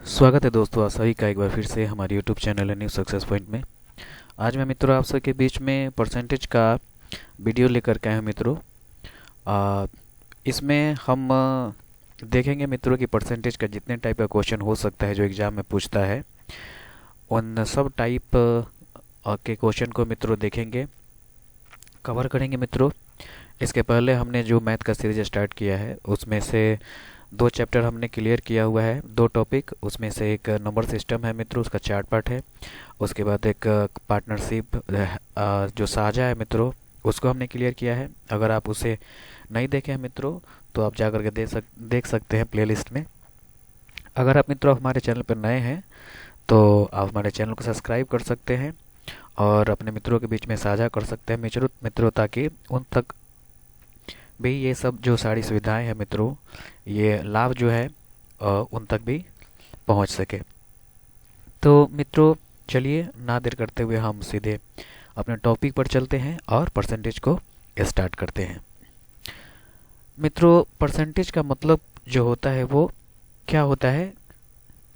स्वागत है दोस्तों आप सभी का एक बार फिर से हमारे यूट्यूब चैनल है न्यू सक्सेस पॉइंट में। आज मैं मित्रों आप सबके बीच में परसेंटेज का वीडियो लेकर के आए हैं मित्रों। इसमें हम देखेंगे मित्रों कि परसेंटेज का जितने टाइप का क्वेश्चन हो सकता है जो एग्ज़ाम में पूछता है उन सब टाइप के क्वेश्चन को मित्रों देखेंगे, कवर करेंगे मित्रों। इसके पहले हमने जो मैथ का सीरीज स्टार्ट किया है उसमें से 2 चैप्टर हमने क्लियर किया हुआ है, 2 टॉपिक। उसमें से एक नंबर सिस्टम है मित्रों, उसका 4 पार्ट है। उसके बाद एक पार्टनरशिप जो साझा है मित्रों, उसको हमने क्लियर किया है। अगर आप उसे नहीं देखे हैं मित्रों तो आप जा करके देख सकते हैं प्लेलिस्ट में। अगर आप मित्रों हमारे चैनल पर नए हैं तो आप हमारे चैनल को सब्सक्राइब कर सकते हैं और अपने मित्रों के बीच में साझा कर सकते हैं मित्रों, ताकि उन तक भी ये सब जो सारी सुविधाएं हैं मित्रों, ये लाभ जो है उन तक भी पहुंच सके। तो मित्रों चलिए ना देर करते हुए हम सीधे अपने टॉपिक पर चलते हैं और परसेंटेज को स्टार्ट करते हैं। मित्रों परसेंटेज का मतलब जो होता है वो क्या होता है?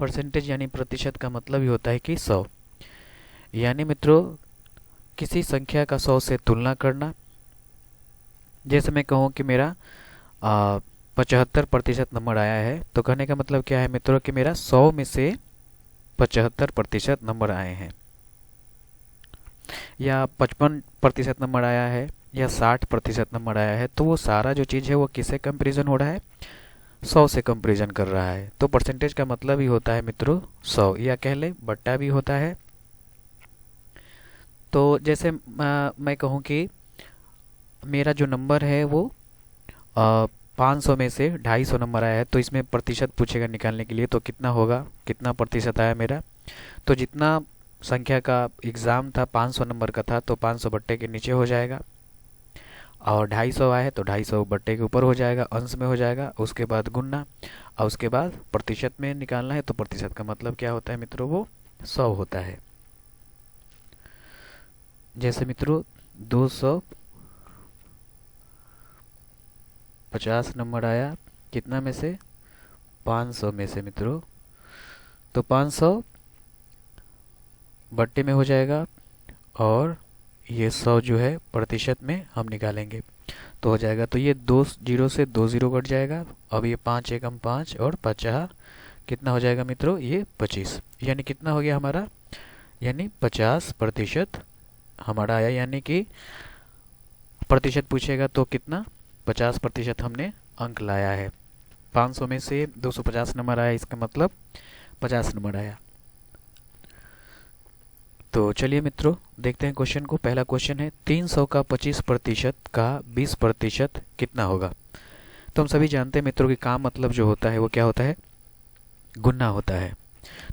परसेंटेज यानी प्रतिशत का मतलब ही होता है कि 100, यानी मित्रों किसी संख्या का 100 से तुलना करना। जैसे मैं कहूँ कि मेरा 75% नंबर आया है, तो कहने का मतलब क्या है मित्रों कि मेरा 100 में से 75% नंबर आए हैं, या 55% नंबर आया है, या 60% नंबर आया है। तो वो सारा जो चीज़ है वो किससे कंपेरिजन हो रहा है? 100 से कंपेरिजन कर रहा है। तो परसेंटेज का मतलब ही होता है मित्रों 100, या कह ले बट्टा भी होता है। तो जैसे मैं कहूँ कि मेरा जो नंबर है वो 500 में से 250 नंबर आया है, तो इसमें प्रतिशत पूछेगा निकालने के लिए, तो कितना होगा, कितना प्रतिशत आया मेरा। तो जितना संख्या का एग्ज़ाम था 500 नंबर का था, तो 500 बट्टे के नीचे हो जाएगा, और 250 आया है तो 250 बट्टे के ऊपर हो जाएगा, अंश में हो जाएगा। उसके बाद गुणना, और उसके बाद प्रतिशत में निकालना है। तो प्रतिशत का मतलब क्या होता है मित्रों? वो 100 होता है। जैसे मित्रों 250 नंबर आया, कितना में से? 500 में से मित्रों। तो 500 बट्टे में हो जाएगा, और ये 100 जो है प्रतिशत में हम निकालेंगे तो हो जाएगा। तो ये 2 जीरो से 2 जीरो कट जाएगा। अब ये 5 एकम 5 और 50 कितना हो जाएगा मित्रों? ये 25। यानी कितना हो गया हमारा? यानी 50% हमारा आया। यानी कि प्रतिशत पूछेगा तो कितना? 50% हमने अंक लाया है। 500 में से 250 नंबर आया, इसका मतलब 50 नंबर आया। तो चलिए मित्रों देखते हैं क्वेश्चन को। पहला क्वेश्चन है 300 का 25% का 20% कितना होगा? तो हम सभी जानते हैं मित्रों कि काम मतलब जो होता है वो क्या होता है? गुना होता है।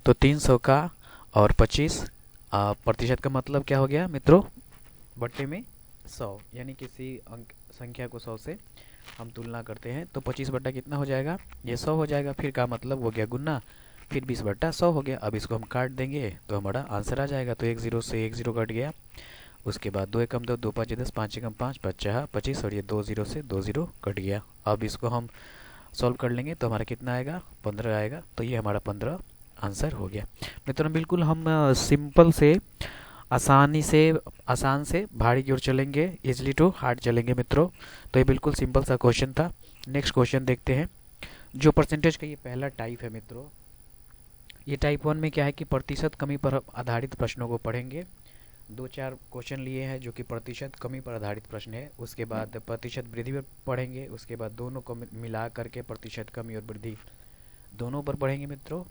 तो 300 का और 25 प्रतिशत का मतलब क्या हो गया मित्रों? बट्टे में 100, यानी किसी अंक संख्या को 100 से हम तुलना करते हैं, तो 25 बट्टा कितना हो जाएगा? ये 100 हो जाएगा। फिर का मतलब हो गया गुना, फिर 20 बट्टा 100 हो गया। अब इसको हम काट देंगे तो हमारा आंसर आ जाएगा। तो 1 जीरो से 1 जीरो कट गया। उसके बाद 2 एकम 2, 2 5 10, 5 एकम 5, 50 25, और ये 2 जीरो से 2 जीरो कट गया। अब इसको हम सॉल्व कर लेंगे तो हमारा कितना आएगा? 15 आएगा। तो ये हमारा 15 आंसर हो गया। मित्रों बिल्कुल हम सिंपल से आसान से भारी की ओर चलेंगे, इजली टू हार्ड चलेंगे मित्रों। तो ये बिल्कुल सिंपल सा क्वेश्चन था। नेक्स्ट क्वेश्चन देखते हैं। जो परसेंटेज का ये पहला टाइप है मित्रों, ये टाइप 1 में क्या है कि प्रतिशत कमी पर आधारित प्रश्नों को पढ़ेंगे। 2-4 क्वेश्चन लिए हैं जो कि प्रतिशत कमी पर आधारित प्रश्न है। उसके बाद प्रतिशत वृद्धि पर पढ़ेंगे। उसके बाद दोनों को मिला करके प्रतिशत कमी और वृद्धि दोनों पर पढ़ेंगे मित्रों।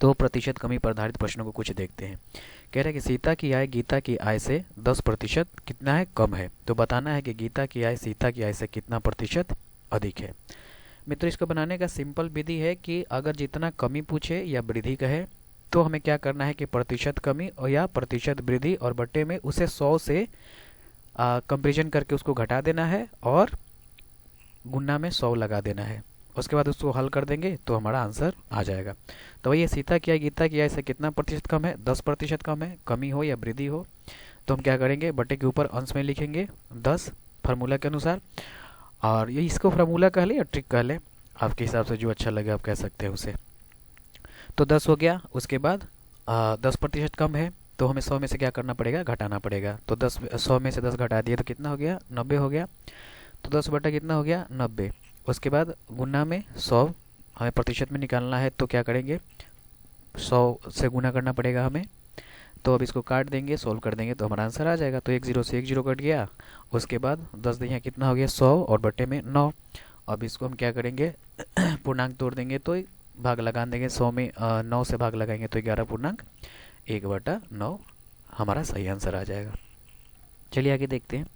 तो प्रतिशत कमी पर आधारित प्रश्नों को कुछ देखते हैं। कह रहे हैं कि सीता की आय गीता की आय से 10% कितना है? कम है। तो बताना है कि गीता की आय सीता की आय से कितना प्रतिशत अधिक है। मित्रों इसको बनाने का सिंपल विधि है कि अगर जितना कमी पूछे या वृद्धि कहे तो हमें क्या करना है कि प्रतिशत कमी और या प्रतिशत वृद्धि और बट्टे में उसे 100 से कंपेरिजन करके उसको घटा देना है और गुना में 100 लगा देना है। उसके बाद उसको हल कर देंगे तो हमारा आंसर आ जाएगा। तो वही सीता की आय गीता की आय से कितना प्रतिशत कम है? 10% कम है। कमी हो या वृद्धि हो तो हम क्या करेंगे? बट्टे के ऊपर अंश में लिखेंगे 10 फार्मूला के अनुसार। और ये इसको फार्मूला कह ले या ट्रिक कह ले, आपके हिसाब से जो अच्छा लगे आप कह सकते हैं उसे। तो 10 हो गया। उसके बाद 10% कम है तो हमें 100 में से क्या करना पड़ेगा, घटाना पड़ेगा। तो 100 में से 10 घटा दिए तो कितना हो गया, 90 हो गया। तो 10 बटा कितना हो गया, 90। उसके बाद गुना में 100 हमें प्रतिशत में निकालना है, तो क्या करेंगे, 100 से गुना करना पड़ेगा हमें। तो अब इसको काट देंगे, सोल्व कर देंगे तो हमारा आंसर आ जाएगा। तो एक जीरो से एक जीरो कट गया। उसके बाद 10 दिया कितना हो गया, 100 और बटे में 9। अब इसको हम क्या करेंगे पूर्णांक तोड़ देंगे तो भाग लगा देंगे। 100 में 9 से भाग लगाएंगे तो 11.1/9 हमारा सही आंसर आ जाएगा। चलिए आगे देखते हैं।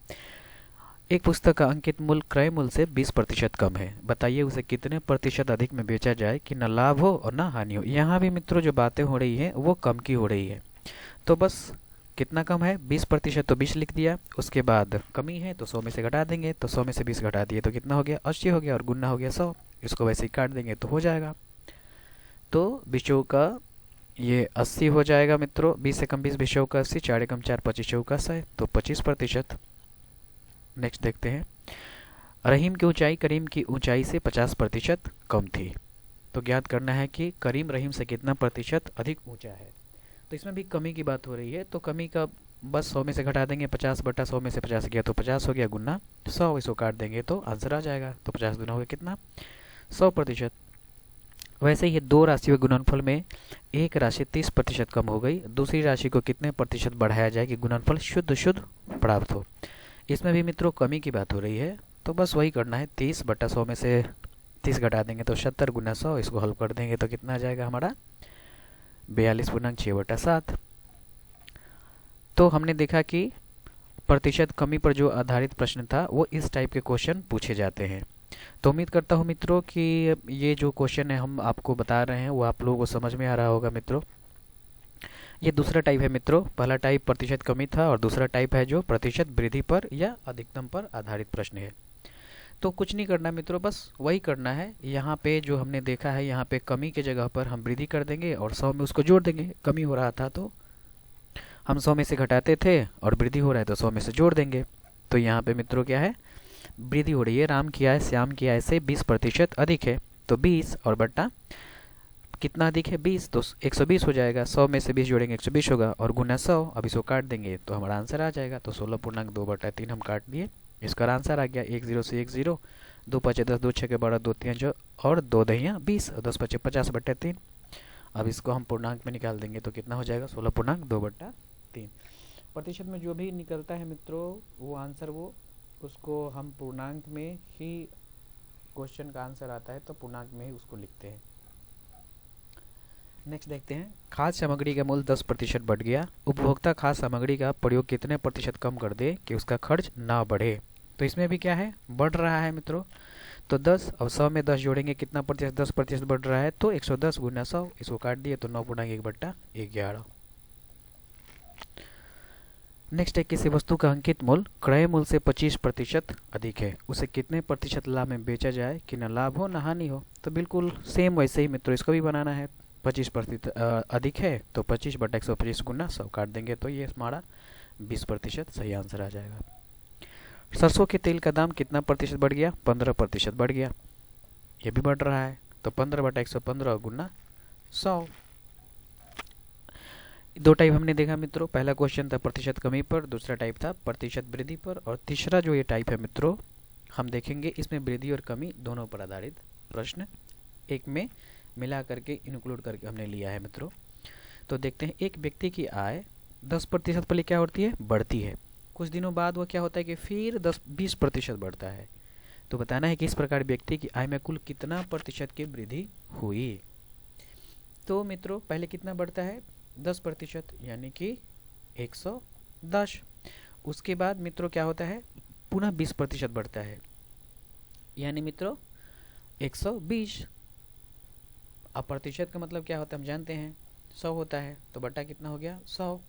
एक पुस्तक का अंकित मूल्य क्रय मूल्य से 20% कम है, बताइए उसे कितने प्रतिशत अधिक में बेचा जाए कि न लाभ हो और न हानि हो। यहाँ भी मित्रों जो बातें हो रही है वो कम की हो रही है। तो बस कितना कम है, 20%, तो 20 लिख दिया। उसके बाद कमी है तो 100 में से घटा देंगे, तो 100 में से 20 घटा दिए तो कितना हो गया, 80 हो गया, और गुना हो गया 100। इसको वैसे ही काट देंगे तो हो जाएगा। तो 20 का ये 80 हो जाएगा मित्रों। 20 से कम 20, 20 का 80, 4 कम 4, 25 का 100, तो 25%। नेक्स्ट देखते हैं। रहीम की ऊंचाई करीम की ऊंचाई से 50% कम थी, तो ज्ञात करना है कि करीम रहीम से कितना प्रतिशत अधिक ऊंचा है। तो इसमें भी कमी की बात हो रही है, तो कमी का बस 100 में से घटा देंगे। 50 बटा 100 में से 50 गया तो 50 हो गया, गुना 100। इसको काट देंगे तो आंसर आ जाएगा। तो 50 गुना हो गया कितना, 100%। वैसे ही दो राशियों के गुणनफल में एक राशि 30% कम हो गई, दूसरी राशि को कितने प्रतिशत बढ़ाया जाए कि गुणनफल शुद्ध शुद्ध प्राप्त हो। इसमें भी मित्रों कमी की बात हो रही है, तो बस वही करना है। 30 बटा 100 में से 30 घटा देंगे तो 70 गुना 100। इसको हल कर देंगे तो कितना आ जाएगा हमारा, 42.6/7। तो हमने देखा कि प्रतिशत कमी पर जो आधारित प्रश्न था वो इस टाइप के क्वेश्चन पूछे जाते हैं। तो उम्मीद करता हूँ मित्रों कि ये जो क्वेश्चन है हम आपको बता रहे हैं वो आप लोगों को समझ में आ रहा होगा मित्रों। ये दूसरा टाइप है मित्रों। पहला टाइप प्रतिशत कमी था और दूसरा टाइप है जो प्रतिशत वृद्धि पर या अधिकतम पर आधारित प्रश्न है। तो कुछ नहीं करना मित्रों, बस वही करना है। यहाँ पे जो हमने देखा है, यहाँ पे कमी के जगह पर हम वृद्धि कर देंगे और 100 में उसको जोड़ देंगे। कमी हो रहा था तो हम 100 में से घटाते थे और वृद्धि हो रहा है तो 100 में से जोड़ देंगे। तो यहाँ पे मित्रों क्या है, वृद्धि हो रही है। राम की आय श्याम की आय से 20% अधिक है, तो 20 और बट्टा कितना अधिक है, 20, तो 120 हो जाएगा। 100 में से 20 जोड़ेंगे 120 होगा, और गुना 100। अब इसको काट देंगे तो हमारा आंसर आ जाएगा। तो 16.2/3 हम काट दिए, इसका आंसर आ गया 10 से 10। 2 5 10, 2 6 12, 2 3 जो, और 2 दहिया 20, 10 5 50/3। अब इसको हम पूर्णांक में निकाल देंगे तो कितना हो जाएगा, 16.2/3। प्रतिशत में जो भी निकलता है मित्रों वो आंसर, वो उसको हम पूर्णांक में ही, क्वेश्चन का आंसर आता है तो पूर्णांक में ही उसको लिखते हैं। नेक्स्ट देखते हैं। खाद्य सामग्री का मूल्य 10% बढ़ गया, उपभोक्ता खाद्य सामग्री का प्रयोग कितने प्रतिशत कम कर दे कि उसका खर्च ना बढ़े। तो इसमें भी क्या है, बढ़ रहा है मित्रों। तो 10, अब 100 में 10 जोड़ेंगे कितना प्रतिशत, 10% बढ़ रहा है, तो 110 गुना 100। इसको काट दिए तो 9.1/11। नेक्स्ट है, किसी वस्तु का अंकित मूल्य क्रय मूल्य से 25% अधिक है, उसे कितने प्रतिशत लाभ में बेचा जाए कि न लाभ हो न हानि हो। तो बिल्कुल सेम वैसे ही मित्रों इसको भी बनाना है। 25% अधिक है तो 25 बटा 125 गुना 100 काट देंगे तो ये हमारा 20% सही आंसर आ जाएगा। सरसों के तेल का दाम कितना प्रतिशत बढ़ गया, 15% बढ़ गया। ये भी बढ़ रहा है, तो 15 बटा 115 गुना 100। दो टाइप हमने देखा मित्रों। पहला क्वेश्चन था प्रतिशत कमी पर, दूसरा टाइप था प्रतिशत वृद्धि पर, और तीसरा जो ये टाइप है मित्रों हम देखेंगे इसमें वृद्धि और कमी दोनों पर आधारित प्रश्न एक में मिला करके इंक्लूड करके हमने लिया है मित्रों। तो देखते हैं, एक व्यक्ति की आय 10% पर क्या होती है, बढ़ती है। कुछ दिनों बाद वो क्या होता है कि फिर 10-20% बढ़ता है। तो बताना है कि इस प्रकार व्यक्ति की आय में कुल कितना प्रतिशत की वृद्धि हुई। तो मित्रों पहले कितना बढ़ता है, 10%, यानी कि 110। उसके बाद मित्रों क्या होता है, पुनः 20% बढ़ता है, यानी मित्रों 120। अब प्रतिशत का मतलब क्या होता है हम जानते हैं, 100 होता है, तो बटा कितना हो गया, 100।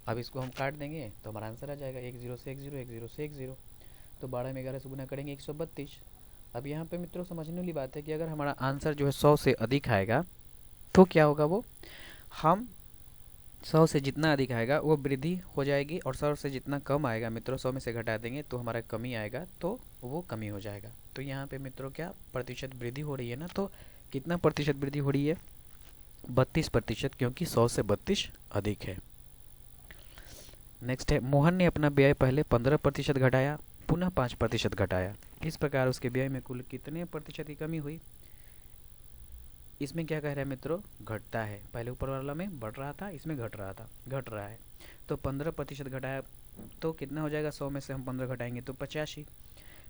अब इसको हम काट देंगे तो हमारा आंसर आ जाएगा 10 से 10, 10 से 10। तो 12 में 11 से गुना करेंगे 132। अब यहाँ पे मित्रों समझने वाली बात है कि अगर हमारा आंसर जो है 100 से अधिक आएगा तो क्या होगा, वो हम 100 से जितना अधिक आएगा वो वृद्धि हो जाएगी, और 100 से जितना कम आएगा मित्रों 100 में से घटा देंगे तो हमारा कमी आएगा, तो वो कमी हो जाएगा। तो यहाँ पे मित्रों क्या प्रतिशत वृद्धि हो रही है ना, तो कितना प्रतिशत वृद्धि हो रही है, 32%, क्योंकि 100 से 32 अधिक है। नेक्स्ट है, मोहन ने अपना व्यय पहले 15% घटाया, पुनः 5% घटाया। इस प्रकार उसके व्यय में कुल कितने प्रतिशत की कमी हुई? इसमें क्या कह रहा है मित्रों? घटता है। पहले ऊपर वाला में बढ़ रहा था, इसमें घट रहा था, घट रहा है। तो 15% घटाया तो कितना हो जाएगा? 100 में से हम 15 घटाएंगे तो 85।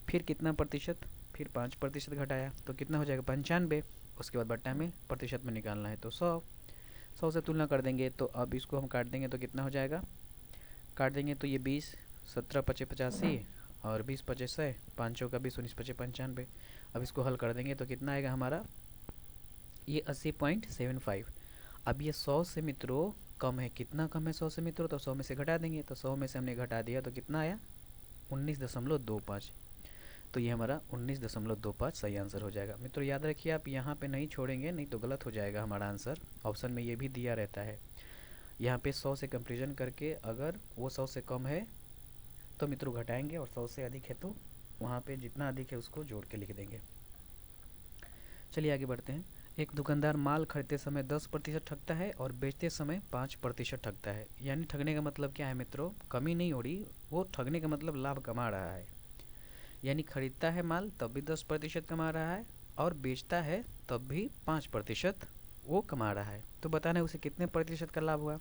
फिर कितना प्रतिशत? फिर 5% घटाया तो कितना हो जाएगा? 95। उसके बाद बट्टा में प्रतिशत में निकालना है तो 100। 100 से तुलना कर देंगे तो अब इसको हम काट देंगे तो कितना हो जाएगा? काट देंगे तो ये 20, 17 पचे 85 और 20 पचे 100, 5 चौका 20, 19 पचे 95। अब इसको हल कर देंगे तो कितना आएगा हमारा? ये 80.75। अब ये 100 से मित्रों कम है। कितना कम है 100 से मित्रों? तो 100 में से घटा देंगे तो 100 में से हमने घटा दिया तो कितना आया? 19.25। तो ये हमारा 19.25 सही आंसर हो जाएगा। मित्रों याद रखिए, आप यहाँ पे नहीं छोड़ेंगे, नहीं तो गलत हो जाएगा हमारा आंसर। ऑप्शन में ये भी दिया रहता है। यहाँ पे 100 से कंपेरिजन करके अगर वो 100 से कम है तो मित्रों घटाएंगे, और 100 से अधिक है तो वहाँ पे जितना अधिक है उसको जोड़ के लिख देंगे। चलिए आगे बढ़ते हैं। एक दुकानदार माल खरीदते समय 10% ठगता है और बेचते समय 5% ठगता है। यानी ठगने का मतलब क्या है मित्रों? कमी नहीं हो रही, वो ठगने का मतलब लाभ कमा रहा है। यानी खरीदता है माल तब भी 10% कमा रहा है, और बेचता है तब भी 5% वो कमा रहा है। तो बताना है उसे कितने प्रतिशत का लाभ हुआ।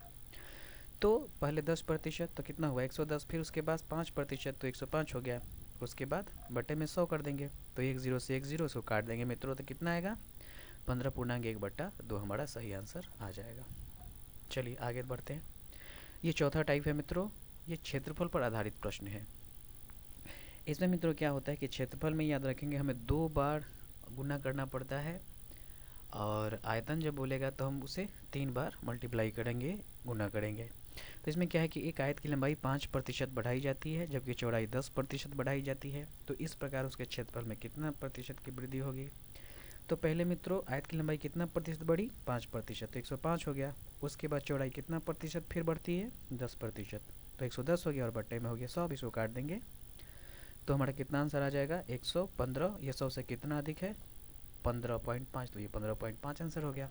तो पहले 10% तो कितना हुआ? 110। फिर उसके बाद 5% तो 105 हो गया। उसके बाद बटे में 100 कर देंगे तो 10 से 10 इसको काट देंगे मित्रों तो कितना आएगा? 15.1/2 हमारा सही आंसर आ जाएगा। चलिए आगे बढ़ते हैं। ये चौथा टाइप है मित्रों, ये क्षेत्रफल पर आधारित प्रश्न है। इसमें मित्रों क्या होता है कि क्षेत्रफल में याद रखेंगे हमें 2 बार गुना करना पड़ता है, और आयतन जब बोलेगा तो हम उसे 3 बार मल्टीप्लाई करेंगे, गुना करेंगे। तो इसमें क्या है कि एक आयत की लंबाई 5% बढ़ाई जाती है जबकि चौड़ाई 10% बढ़ाई जाती है। तो इस प्रकार उसके क्षेत्रफल में कितना प्रतिशत की वृद्धि होगी? तो पहले मित्रों आयत की लंबाई कितना प्रतिशत बढ़ी? 5%, तो 105 हो गया। उसके बाद चौड़ाई कितना प्रतिशत फिर बढ़ती है? 10%, तो 110 हो गया, और बट्टे में हो गया 100। इसको काट देंगे तो हमारा कितना आंसर आ जाएगा? 115। ये 100 से कितना अधिक है? 15.5, तो ये 15.5 आंसर हो गया।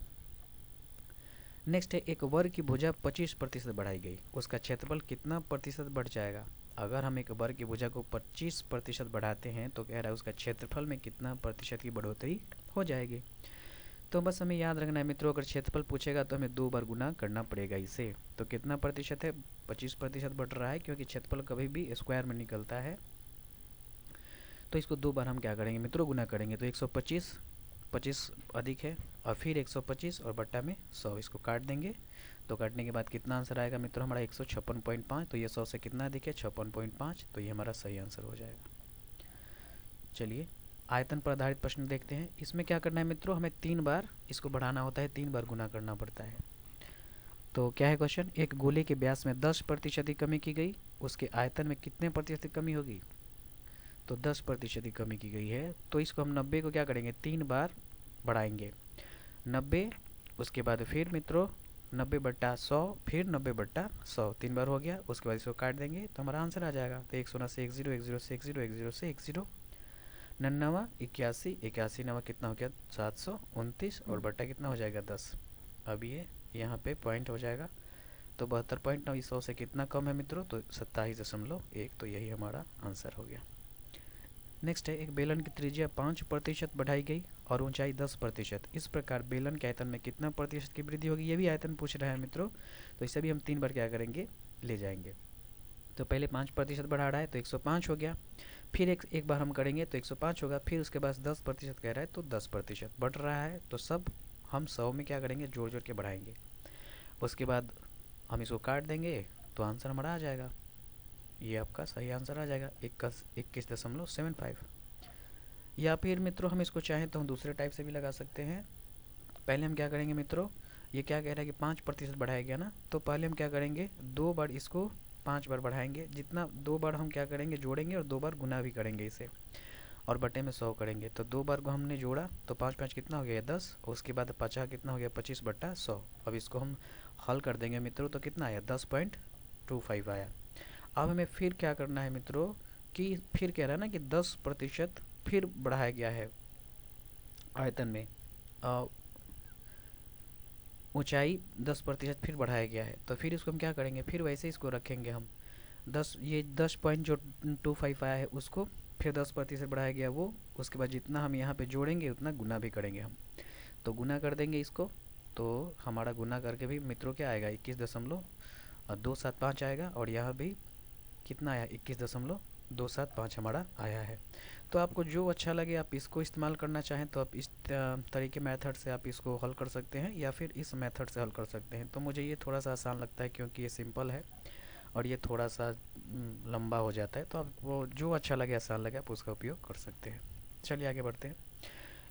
नेक्स्ट है, एक वर्ग की भुजा 25% बढ़ाई गई, उसका क्षेत्रफल कितना प्रतिशत बढ़ जाएगा? अगर हम एक वर्ग की भुजा को 25% बढ़ाते हैं तो कह रहा है उसका क्षेत्रफल में कितना प्रतिशत की बढ़ोतरी हो जाएगी। तो बस हमें याद रखना है मित्रों, अगर क्षेत्रफल पूछेगा तो हमें 2 बार गुना करना पड़ेगा इसे। तो कितना प्रतिशत है? 25% बढ़ रहा है, क्योंकि क्षेत्रफल कभी भी स्क्वायर में निकलता है। तो इसको 2 बार हम क्या करेंगे मित्रों? गुना करेंगे तो 125, 25 अधिक है, और फिर 125 और बट्टा में 100। इसको काट देंगे तो काटने के बाद कितना आंसर आएगा मित्रों? हमारा 156.5। तो ये 100 से कितना अधिक है? 56.5। तो ये हमारा सही आंसर हो जाएगा। चलिए आयतन पर आधारित प्रश्न देखते हैं। इसमें क्या करना है मित्रों? हमें 3 बार इसको बढ़ाना होता है, 3 बार गुना करना पड़ता है। तो क्या है क्वेश्चन? एक गोले के व्यास में 10% की कमी की गई, उसके आयतन में कितने प्रतिशत की कमी होगी? तो 10% की कमी की गई है। तो इसको हम 90 को क्या करेंगे? 3 बार बढ़ाएंगे। 90, उसके बाद फिर मित्रों 90/100, फिर 90/100, 3 बार हो गया। उसके बाद इसको काट देंगे तो हमारा आंसर आ जाएगा। तो 100 से 10, 10 से 10, 10 से 10, 99, 81, 81 नवा कितना हो गया? 729, और बट्टा कितना हो जाएगा? 10। अब ये यहाँ पे पॉइंट हो जाएगा। तो 72.9 100 से कितना कम है मित्रों? तो 27.1। तो यही हमारा आंसर हो गया। नेक्स्ट है, एक बेलन की त्रिज्या 5% बढ़ाई गई और ऊंचाई 10%। इस प्रकार बेलन के आयतन में कितना प्रतिशत की वृद्धि होगी? ये भी आयतन पूछ रहा है मित्रों, तो इसे भी हम 3 बार क्या करेंगे? ले जाएंगे। तो पहले 5% बढ़ा रहा है तो 105 हो गया। फिर एक बार हम करेंगे तो 105 होगा। फिर उसके बाद 10% कह रहा है तो 10% बढ़ रहा है। तो सब हम 100 में क्या करेंगे? जोड़ जोड़ के बढ़ाएंगे। उसके बाद हम इसको काट देंगे तो आंसर हमारा आ जाएगा। ये आपका सही आंसर आ जाएगा 21.75। या फिर मित्रों हम इसको चाहें तो हम दूसरे टाइप से भी लगा सकते हैं। पहले हम क्या करेंगे मित्रों? ये क्या कह रहा है कि 5% बढ़ाया गया ना, तो पहले हम क्या करेंगे? 2 बार इसको 5 बार बढ़ाएंगे। जितना 2 बार हम क्या करेंगे? जोड़ेंगे, और 2 बार गुना भी करेंगे इसे, और बटे में 100 करेंगे। तो 2 बार को हमने जोड़ा तो 5 5 कितना हो गया? 10। उसके बाद 50 कितना हो गया? 25/100। अब इसको हम हल कर देंगे मित्रों तो कितना आया? 10.25 आया। अब हमें फिर क्या करना है मित्रों कि फिर कह रहा है ना कि 10% फिर बढ़ाया गया है आयतन में। ऊंचाई 10% फिर बढ़ाया गया है, तो फिर इसको हम क्या करेंगे, फिर वैसे इसको रखेंगे हम 10, ये 10 पॉइंट जो 25 आया है उसको फिर 10% बढ़ाया गया वो, उसके बाद जितना हम यहाँ पे जोड़ेंगे उतना गुना भी करेंगे हम, तो गुना कर देंगे इसको। तो हमारा गुना करके भी मित्रों क्या आएगा, 21.275 आएगा, और यहाँ भी कितना आया, 21.275 हमारा आया है। तो आपको जो अच्छा लगे आप इसको इस्तेमाल करना चाहें तो आप इस तरीके मेथड से आप इसको हल कर सकते हैं, या फिर इस मेथड से हल कर सकते हैं। तो मुझे ये थोड़ा सा आसान लगता है क्योंकि ये सिंपल है और ये थोड़ा सा लंबा हो जाता है, तो आपको जो अच्छा लगे आसान लगे आप उसका उपयोग कर सकते हैं। चलिए आगे बढ़ते हैं।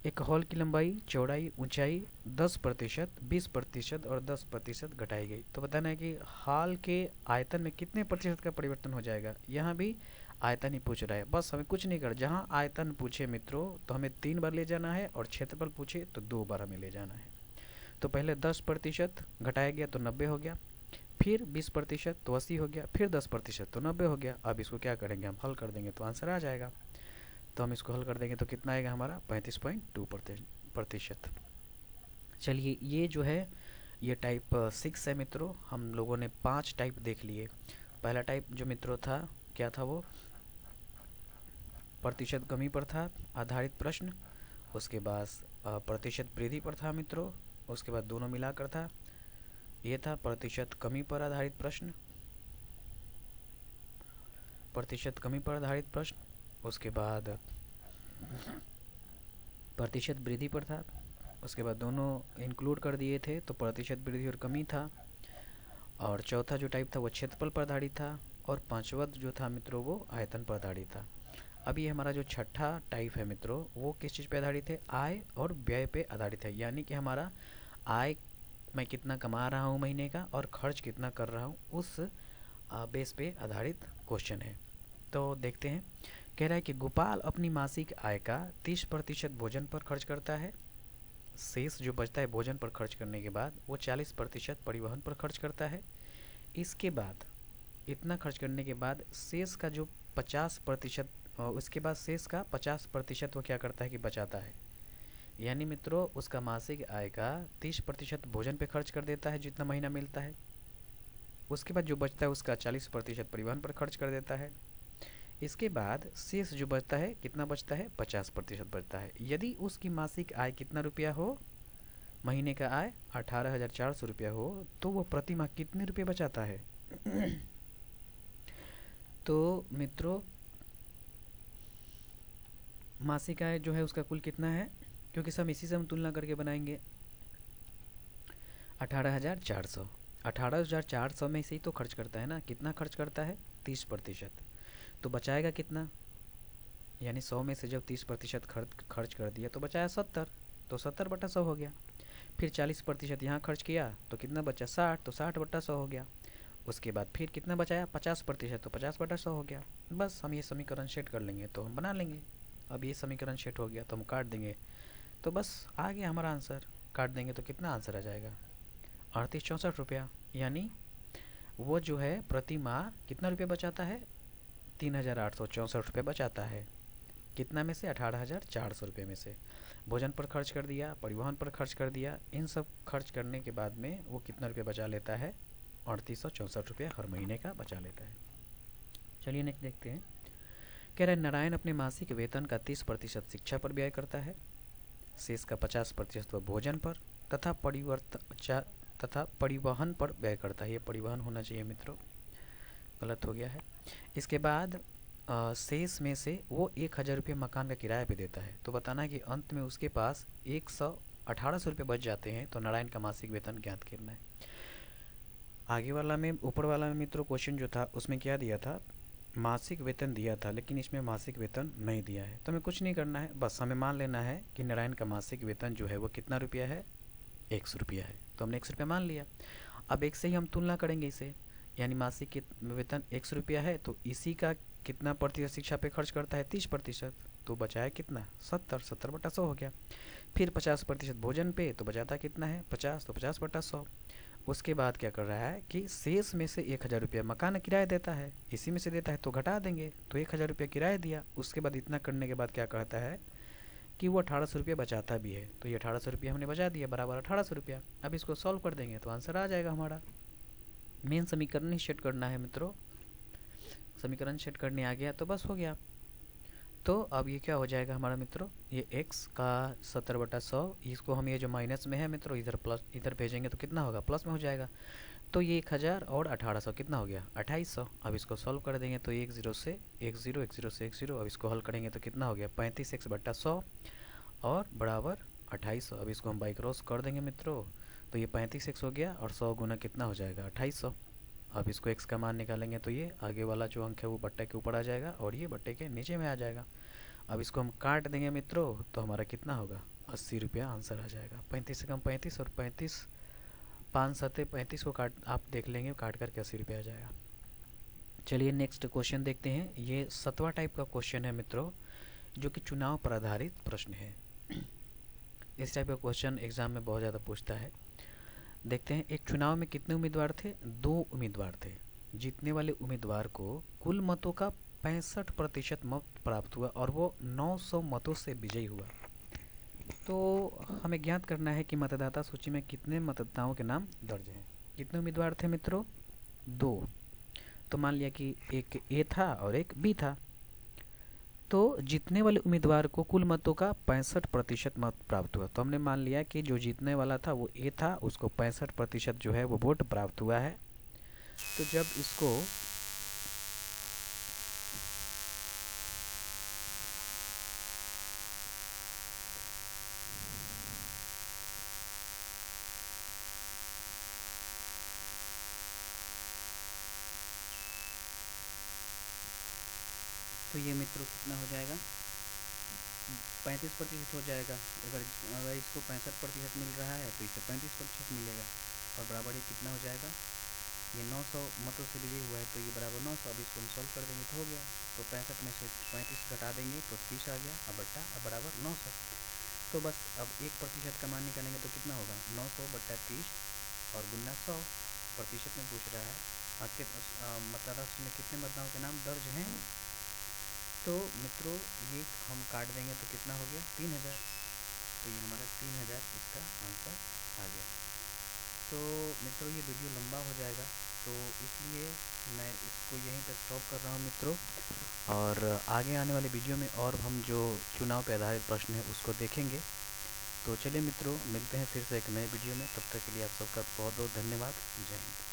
एक हॉल की लंबाई, चौड़ाई, ऊंचाई 10%, 20% और 10% घटाई गई। तो बताना है कि हॉल के आयतन में कितने प्रतिशत का परिवर्तन हो जाएगा। यहाँ भी आयतन ही पूछ रहा है, बस हमें कुछ नहीं कर, जहाँ आयतन पूछे मित्रों तो हमें 3 बार ले जाना है, और क्षेत्रफल पूछे तो 2 बार हमें ले जाना है। तो पहले 10% घटाया गया तो 90 हो गया, फिर 20% तो 80 हो गया, फिर 10% तो 90 हो गया। अब इसको क्या करेंगे, हम हल कर देंगे तो आंसर आ जाएगा। तो हम इसको हल कर देंगे तो कितना आएगा हमारा 35.2%। चलिए ये जो है ये टाइप 6 है मित्रों। हम लोगों ने 5 टाइप देख लिए। पहला टाइप जो मित्रों था क्या था, वो प्रतिशत कमी पर था आधारित प्रश्न। उसके बाद प्रतिशत वृद्धि पर था मित्रों। उसके बाद दोनों मिलाकर था, ये था प्रतिशत कमी पर आधारित प्रश्न, प्रतिशत कमी पर आधारित प्रश्न। उसके बाद प्रतिशत वृद्धि पर था, उसके बाद दोनों इंक्लूड कर दिए थे तो प्रतिशत वृद्धि और कमी था। और चौथा जो टाइप था वो क्षेत्रफल पर आधारित था, और पांचवा जो था मित्रों वो आयतन पर आधारित था। अब ये हमारा जो छठा टाइप है मित्रों वो किस चीज़ पे आधारित है, आय और व्यय पे आधारित है। यानी कि हमारा आय मैं कितना कमा रहा हूँ महीने का और खर्च कितना कर रहा हूँ, उस बेस पे आधारित क्वेश्चन है। तो देखते हैं, कह रहा है कि गोपाल अपनी मासिक आय का 30% भोजन पर खर्च करता है। शेष जो बचता है भोजन पर खर्च करने के बाद वो 40% परिवहन पर खर्च करता है। इसके बाद इतना खर्च करने के बाद शेष का जो 50%, उसके बाद शेष का 50% वो क्या करता है कि बचाता है। यानी मित्रों उसका मासिक आय का 30% भोजन पे खर्च कर देता है जितना महीना मिलता है। उसके बाद जो बचता है उसका 40% परिवहन पर खर्च कर देता है। इसके बाद शेष जो बचता है कितना बचता है, 50% बचता है। यदि उसकी मासिक आय कितना रुपया हो, महीने का आय 18,400 रुपया हो, तो वो प्रति माह कितने रुपये बचाता है। तो मित्रों मासिक आय जो है उसका कुल कितना है, क्योंकि सब इसी से हम तुलना करके बनाएंगे। 18,400, 18,400 में से ही तो खर्च करता है ना, कितना खर्च करता है 30%, तो बचाएगा कितना, यानी 100 में से जब 30% खर्च कर दिया तो बचाया 70, तो 70/100 हो गया। फिर 40% यहाँ खर्च किया तो कितना बचा 60, तो 60/100 हो गया। उसके बाद फिर कितना बचाया 50%, तो 50/100 हो गया। बस हम ये समीकरण सेट कर लेंगे तो हम बना लेंगे। अब ये समीकरण सेट हो गया तो हम काट देंगे, तो बस आ गया हमारा आंसर। काट देंगे तो कितना आंसर आ जाएगा 3864 रुपया। यानी वो जो है प्रति माह कितना रुपया बचाता है, 3,864 रुपये बचाता है। कितना में से, 18,400 रुपये में से। भोजन पर खर्च कर दिया, परिवहन पर खर्च कर दिया, इन सब खर्च करने के बाद में वो कितना रुपया बचा लेता है, 3864 रुपये हर महीने का बचा लेता है। चलिए नेक्स्ट देखते हैं। कह रहा है नारायण अपने मासिक वेतन का 30% शिक्षा पर व्यय करता है, शेष का 50% वह भोजन पर तथा परिवहन पर व्यय करता है। ये परिवहन होना चाहिए मित्रों, गलत हो गया है। इसके बाद शेष में से वो 1,000 रुपये मकान का किराया पे देता है। तो बताना है कि अंत में उसके पास 118 रुपये बच जाते हैं, तो नारायण का मासिक वेतन ज्ञात करना है। आगे वाला में, ऊपर वाला में मित्रों क्वेश्चन जो था उसमें क्या दिया था, मासिक वेतन दिया था, लेकिन इसमें मासिक वेतन नहीं दिया है। तो हमें कुछ नहीं करना है, बस हमें मान लेना है कि नारायण का मासिक वेतन जो है वो कितना रुपया है, 100 रुपया है। तो हमने 100 रुपया मान लिया। अब एक से ही हम तुलना करेंगे इसे, यानी मासिक वेतन 100 रुपया है तो इसी का कितना प्रतिशत शिक्षा पे खर्च करता है, 30%, तो बचाया कितना 70, 70/100 हो गया। फिर 50% भोजन पे, तो बचाता कितना है 50, तो 50/100। उसके बाद क्या कर रहा है कि शेष में से 1,000 रुपया मकान किराया देता है, इसी में से देता है तो घटा देंगे, तो 1,000 रुपया किराया दिया। उसके बाद इतना करने के बाद क्या कहता है कि वो 1800 रुपया बचाता भी है। तो ये 1800 रुपया हमने बचा दिया बराबर 1800 रुपया। अब इसको सॉल्व कर देंगे तो आंसर आ जाएगा हमारा। मेन समीकरण ही सेट करना है मित्रों। समीकरण सेट करने आ गया तो बस हो गया। तो अब ये क्या हो जाएगा हमारा मित्रों, ये x का 70/100, इसको हम ये जो माइनस में है मित्रों इधर प्लस इधर भेजेंगे तो कितना होगा, प्लस में हो जाएगा। तो ये 1000 और 1800 कितना हो गया 2800। अब इसको सॉल्व कर देंगे तो 10 से 10, 10 से 10। अब इसको हल करेंगे तो कितना हो गया 35x/100 और बराबर 2800। अब इसको हम बाई क्रॉस कर देंगे मित्रों, तो ये 35x हो गया और 100 गुना कितना हो जाएगा 2800। अब इसको x का मान निकालेंगे तो ये आगे वाला जो अंक है वो बट्टे के ऊपर आ जाएगा और ये बट्टे के नीचे में आ जाएगा। अब इसको हम काट देंगे मित्रों तो हमारा कितना होगा 80 रुपया आंसर आ जाएगा। 35 से कम 35 और 35 5 7 35 को काट आप देख लेंगे काट करके 80 रुपया आ जाएगा। चलिए नेक्स्ट क्वेश्चन देखते हैं। ये 7वां टाइप का क्वेश्चन है मित्रों, जो कि चुनाव पर आधारित प्रश्न है। इस टाइप का क्वेश्चन एग्जाम में बहुत ज़्यादा पूछता है। देखते हैं, एक चुनाव में कितने उम्मीदवार थे, 2 उम्मीदवार थे। जीतने वाले उम्मीदवार को कुल मतों का 65% मत प्राप्त हुआ और वो 900 मतों से विजयी हुआ। तो हमें ज्ञात करना है कि मतदाता सूची में कितने मतदाताओं के नाम दर्ज हैं। कितने उम्मीदवार थे मित्रों, 2। तो मान लिया कि एक ए था और एक बी था। तो जीतने वाले उम्मीदवार को कुल मतों का 65% मत प्राप्त हुआ। तो हमने मान लिया कि जो जीतने वाला था वो ए था, उसको 65% जो है वो वोट प्राप्त हुआ है। तो जब इसको तो ये मित्रों कितना हो जाएगा 35% हो जाएगा। अगर इसको 65% मिल रहा है तो इसे 35% मिलेगा और बराबर ये कितना हो जाएगा, ये 900 मतों से विजयी हुआ है तो ये बराबर 900। अब इसको हम सॉल्व कर देंगे तो हो गया। तो 65 में से 35 घटा देंगे तो 30 आ गया, अब बट्टा अब बराबर 900। तो बस अब 1% का मान निकालेंगे तो कितना होगा 900/30 और गुना 100% में पूछ रहा है। आपके मतदाता सूची में कितने मतदाताओं के नाम दर्ज हैं। तो मित्रों ये हम काट देंगे तो कितना हो गया 3000। तो ये हमारा 3000 इसका आंसर आ गया। तो मित्रों ये वीडियो लंबा हो जाएगा तो इसलिए मैं इसको यहीं पर स्टॉप कर रहा हूँ मित्रों, और आगे आने वाले वीडियो में और हम जो चुनाव पर आधारित प्रश्न है उसको देखेंगे। तो चलिए मित्रों मिलते हैं फिर से एक नए वीडियो में, तब तक के लिए आप सबका बहुत बहुत धन्यवाद। जय हिंद।